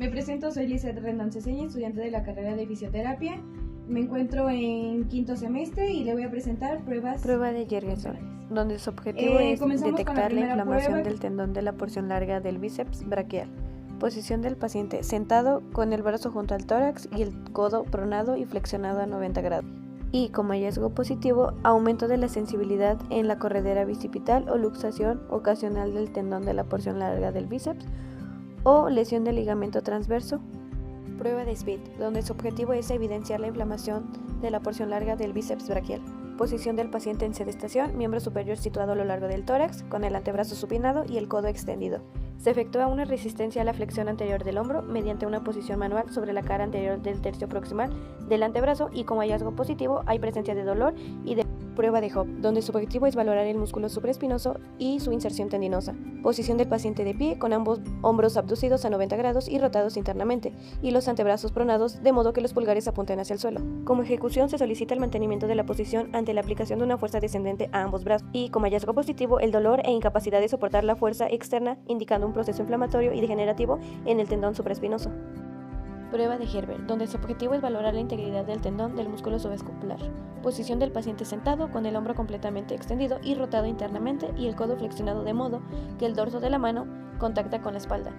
Me presento, soy Lizeth Rendón Ceseña, estudiante de la carrera de fisioterapia. Me encuentro en quinto semestre y le voy a presentar Prueba de Jergenson, donde su objetivo es detectar la inflamación del tendón de la porción larga del bíceps braquial. Posición del paciente: sentado con el brazo junto al tórax y el codo pronado y flexionado a 90 grados. Y como hallazgo positivo, aumento de la sensibilidad en la corredera bicipital o luxación ocasional del tendón de la porción larga del bíceps o lesión del ligamento transverso. Prueba de Smith, donde su objetivo es evidenciar la inflamación de la porción larga del bíceps braquial. Posición del paciente en sedestación, miembro superior situado a lo largo del tórax, con el antebrazo supinado y el codo extendido. Se efectúa una resistencia a la flexión anterior del hombro mediante una posición manual sobre la cara anterior del tercio proximal del antebrazo y como hallazgo positivo hay presencia de dolor y de prueba de Hopp, donde su objetivo es valorar el músculo supraespinoso y su inserción tendinosa. Posición del paciente de pie con ambos hombros abducidos a 90 grados y rotados internamente y los antebrazos pronados de modo que los pulgares apunten hacia el suelo. Como ejecución se solicita el mantenimiento de la posición ante la aplicación de una fuerza descendente a ambos brazos y como hallazgo positivo el dolor e incapacidad de soportar la fuerza externa indicando un proceso inflamatorio y degenerativo en el tendón supraespinoso. Prueba de Herbert, donde su objetivo es valorar la integridad del tendón del músculo subescapular. Posición del paciente sentado con el hombro completamente extendido y rotado internamente y el codo flexionado de modo que el dorso de la mano contacta con la espalda.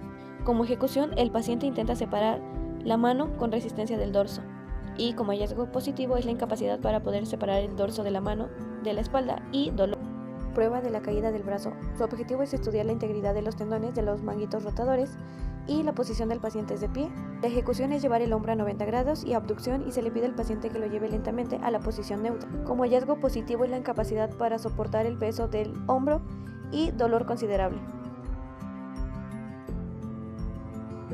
Como ejecución, el paciente intenta separar la mano con resistencia del dorso y como hallazgo positivo es la incapacidad para poder separar el dorso de la mano de la espalda y dolor. Prueba de la caída del brazo. Su objetivo es estudiar la integridad de los tendones de los manguitos rotadores y la posición del paciente es de pie. La ejecución es llevar el hombro a 90 grados y abducción y se le pide al paciente que lo lleve lentamente a la posición neutra. Como hallazgo positivo es la incapacidad para soportar el peso del hombro y dolor considerable.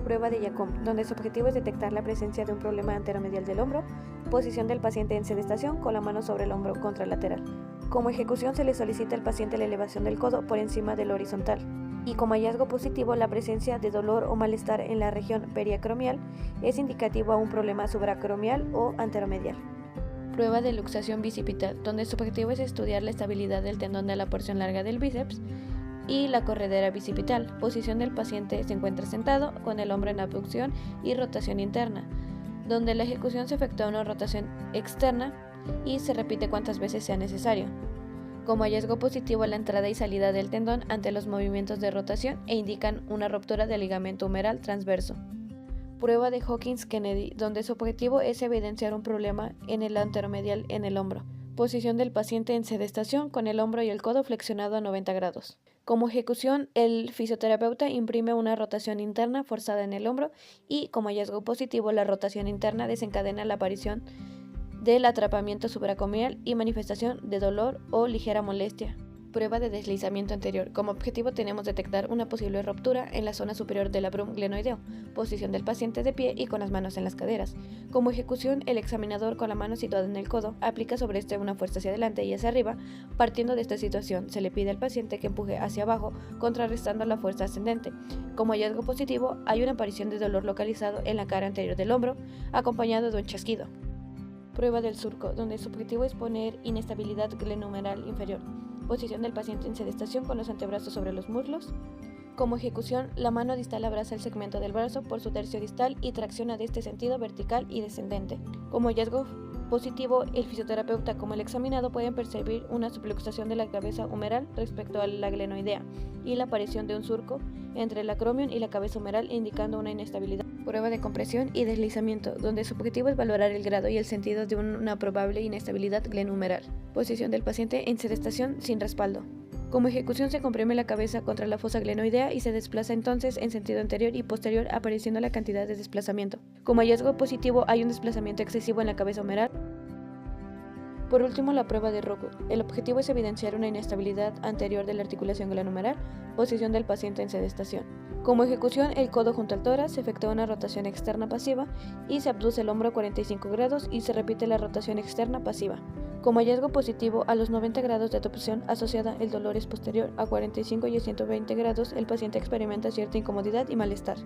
Prueba de Jacob, donde su objetivo es detectar la presencia de un problema anteromedial del hombro. Posición del paciente en sedestación con la mano sobre el hombro contralateral. Como ejecución se le solicita al paciente la elevación del codo por encima del horizontal. Y como hallazgo positivo la presencia de dolor o malestar en la región periacromial es indicativo a un problema subaracromial o anteromedial. Prueba de luxación bicipital, donde su objetivo es estudiar la estabilidad del tendón de la porción larga del bíceps y la corredera bicipital. Posición del paciente se encuentra sentado con el hombro en abducción y rotación interna, donde la ejecución se efectúa una rotación externa y se repite cuantas veces sea necesario. Como hallazgo positivo la entrada y salida del tendón ante los movimientos de rotación e indican una ruptura del ligamento humeral transverso. Prueba de Hawkins-Kennedy, donde su objetivo es evidenciar un problema en el anteromedial en el hombro. Posición del paciente en sedestación con el hombro y el codo flexionado a 90 grados. Como ejecución, el fisioterapeuta imprime una rotación interna forzada en el hombro y, como hallazgo positivo, la rotación interna desencadena la aparición del atrapamiento subaracromial y manifestación de dolor o ligera molestia. Prueba de deslizamiento anterior. Como objetivo tenemos detectar una posible ruptura en la zona superior del labrum glenoideo. Posición del paciente de pie y con las manos en las caderas. Como ejecución, el examinador con la mano situada en el codo aplica sobre este una fuerza hacia adelante y hacia arriba. Partiendo de esta situación, se le pide al paciente que empuje hacia abajo, contrarrestando la fuerza ascendente. Como hallazgo positivo, hay una aparición de dolor localizado en la cara anterior del hombro, acompañado de un chasquido. Prueba del surco, donde su objetivo es poner inestabilidad glenohumeral inferior. Posición del paciente en sedestación con los antebrazos sobre los muslos. Como ejecución, la mano distal abraza el segmento del brazo por su tercio distal y tracciona de este sentido vertical y descendente. Como hallazgo positivo, el fisioterapeuta como el examinado pueden percibir una subluxación de la cabeza humeral respecto a la glenoidea y la aparición de un surco entre el acromion y la cabeza humeral indicando una inestabilidad. Prueba de compresión y deslizamiento, donde su objetivo es valorar el grado y el sentido de una probable inestabilidad glenohumeral. Posición del paciente en sedestación sin respaldo. Como ejecución se comprime la cabeza contra la fosa glenoidea y se desplaza entonces en sentido anterior y posterior apareciendo la cantidad de desplazamiento. Como hallazgo positivo hay un desplazamiento excesivo en la cabeza humeral. Por último, la prueba de Rockwood. El objetivo es evidenciar una inestabilidad anterior de la articulación glenohumeral. Posición del paciente en sedestación. Como ejecución, el codo junto al tórax se efectúa una rotación externa pasiva y se abduce el hombro a 45 grados y se repite la rotación externa pasiva. Como hallazgo positivo, a los 90 grados de abducción asociada el dolor es posterior, a 45 y a 120 grados el paciente experimenta cierta incomodidad y malestar.